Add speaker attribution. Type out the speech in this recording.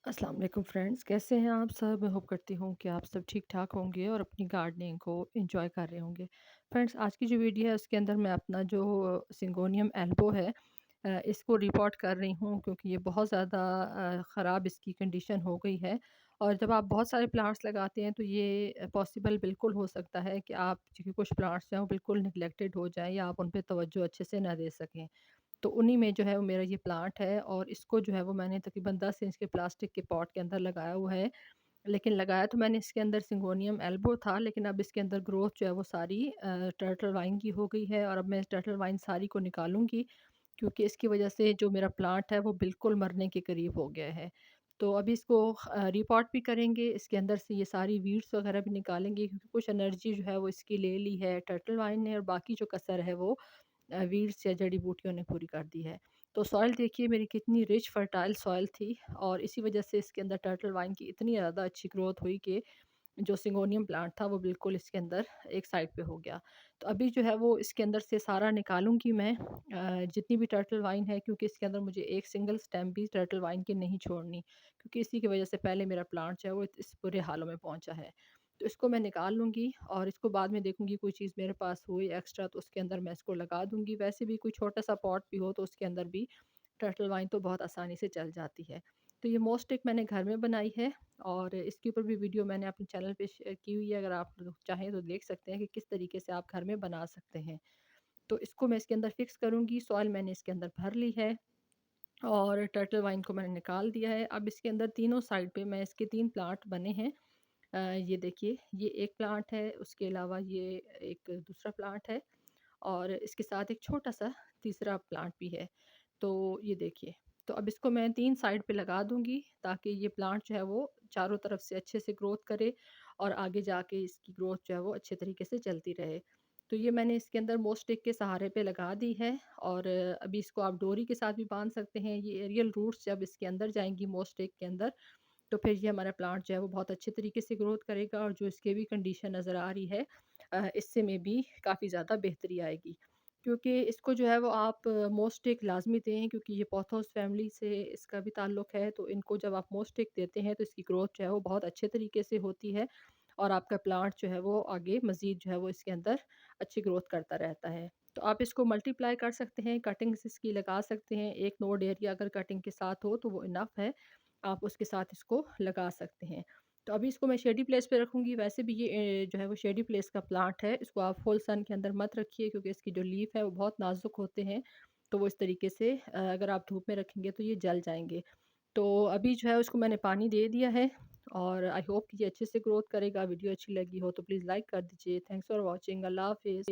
Speaker 1: अस्सलाम वालेकुम फ्रेंड्स, कैसे हैं आप सब? मैं होप करती हूँ कि आप सब ठीक-ठाक होंगे और अपनी गार्डनिंग को एंजॉय कर रहे होंगे। फ्रेंड्स, आज की जो वीडियो है उसके अंदर मैं अपना जो सिंगोनियम एल्बो है इसको रिपोर्ट कर रही हूँ क्योंकि ये बहुत ज़्यादा ख़राब इसकी कंडीशन हो गई है। और जब आप बहुत सारे प्लांट्स लगाते हैं तो ये पॉसिबल बिल्कुल हो सकता है कि आप के कुछ प्लांट्स हैं वो बिल्कुल नेग्लेक्टेड हो जाएँ या आप उन पे तवज्जो अच्छे से ना दे सकें। तो उन्हीं में जो है वो मेरा ये प्लांट है और इसको जो है वो मैंने तकरीबन 10 इंच के प्लास्टिक के पॉट के अंदर लगाया हुआ है। लेकिन लगाया तो मैंने इसके अंदर सिंगोनियम एल्बो था, लेकिन अब इसके अंदर ग्रोथ जो है वो सारी टर्टल वाइन की हो गई है और अब मैं टर्टल वाइन सारी को निकालूँगी क्योंकि इसकी वजह से जो मेरा प्लांट है वो बिल्कुल मरने के करीब हो गया है। तो अभी इसको रिपॉट भी करेंगे, इसके अंदर से ये सारी वीड्स वगैरह भी निकालेंगे क्योंकि कुछ एनर्जी जो है वो इसकी ले ली है टर्टल वाइन ने और बाकी जो कसर है वो वीड्स या जड़ी-बूटियों ने पूरी कर दी है। तो सॉइल देखिए मेरी कितनी रिच फर्टाइल सॉइल थी और इसी वजह से इसके अंदर टर्टल वाइन की इतनी ज़्यादा अच्छी ग्रोथ हुई कि जो सिंगोनियम प्लांट था वो बिल्कुल इसके अंदर एक साइड पे हो गया। तो अभी जो है वो इसके अंदर से सारा निकालूँगी मैं जितनी भी टर्टल वाइन है क्योंकि इसके अंदर मुझे एक सिंगल स्टेम भी टर्टल वाइन की नहीं छोड़नी क्योंकि इसी की वजह से पहले मेरा प्लांट जो है वो इस बुरे हालों में पहुँचा है। तो इसको मैं निकाल लूँगी और इसको बाद में देखूँगी कोई चीज़ मेरे पास हुई एक्स्ट्रा तो उसके अंदर मैं इसको लगा दूँगी। वैसे भी कोई छोटा-सा पॉट भी हो तो उसके अंदर भी टर्टल वाइन तो बहुत आसानी से चल जाती है। तो ये मोस्ट एक मैंने घर में बनाई है और इसके ऊपर भी वीडियो मैंने अपने चैनल पे शेयर की हुई है, अगर आप लोग चाहें तो देख सकते हैं कि किस तरीके से आप घर में बना सकते हैं। तो इसको मैं इसके अंदर फिक्स करूँगी, सॉइल मैंने इसके अंदर भर ली है और टर्टल वाइन को मैंने निकाल दिया है। अब इसके अंदर तीनों साइड पे मैं इसके 3 प्लांट बने हैं। ये देखिए, ये एक प्लांट है, उसके अलावा ये एक दूसरा प्लांट है और इसके साथ एक छोटा-सा तीसरा प्लांट भी है। तो ये देखिए, तो अब इसको मैं 3 साइड पे लगा दूँगी ताकि ये प्लांट जो है वो चारों तरफ से अच्छे से ग्रोथ करे और आगे जाके इसकी ग्रोथ जो है वो अच्छे तरीके से चलती रहे। तो ये मैंने इसके अंदर मोस्टिक के सहारे पे लगा दी है और अभी इसको आप डोरी के साथ भी बाँध सकते हैं। ये एरियल रूट्स जब इसके अंदर जाएँगी मोस्टिक के अंदर तो फिर ये हमारा प्लांट जो है वो बहुत अच्छे तरीके से ग्रोथ करेगा और जो इसकी भी कंडीशन नज़र आ रही है इससे में भी काफ़ी ज़्यादा बेहतरी आएगी। क्योंकि इसको जो है वो आप मोस्टिक लाज़मी दें क्योंकि ये पोथोस फैमिली से इसका भी ताल्लुक़ है, तो इनको जब आप मोस्टिक देते हैं तो इसकी ग्रोथ जो है वो बहुत अच्छे तरीके से होती है और आपका प्लांट जो है वो आगे मज़ीद जो है वो इसके अंदर अच्छी ग्रोथ करता रहता है। तो आप इसको मल्टीप्लाई कर सकते हैं, कटिंग्स इसकी लगा सकते हैं, एक नोड एरिया अगर कटिंग के साथ हो तो वो इनफ है। आप उसके साथ इसको लगा सकते हैं। तो अभी इसको मैं शेडी प्लेस पे रखूँगी, वैसे भी ये जो है वो शेडी प्लेस का प्लांट है, इसको आप फुल सन के अंदर मत रखिए क्योंकि इसकी जो लीफ है वो बहुत नाज़ुक होते हैं, तो वो इस तरीके से अगर आप धूप में रखेंगे तो ये जल जाएँगे। तो अभी जो है उसको मैंने पानी दे दिया है और आई होप कि ये अच्छे से ग्रोथ करेगा। वीडियो अच्छी लगी हो तो प्लीज़ लाइक कर दीजिए। Thanks for watching. अल्लाह हाफ़िज़।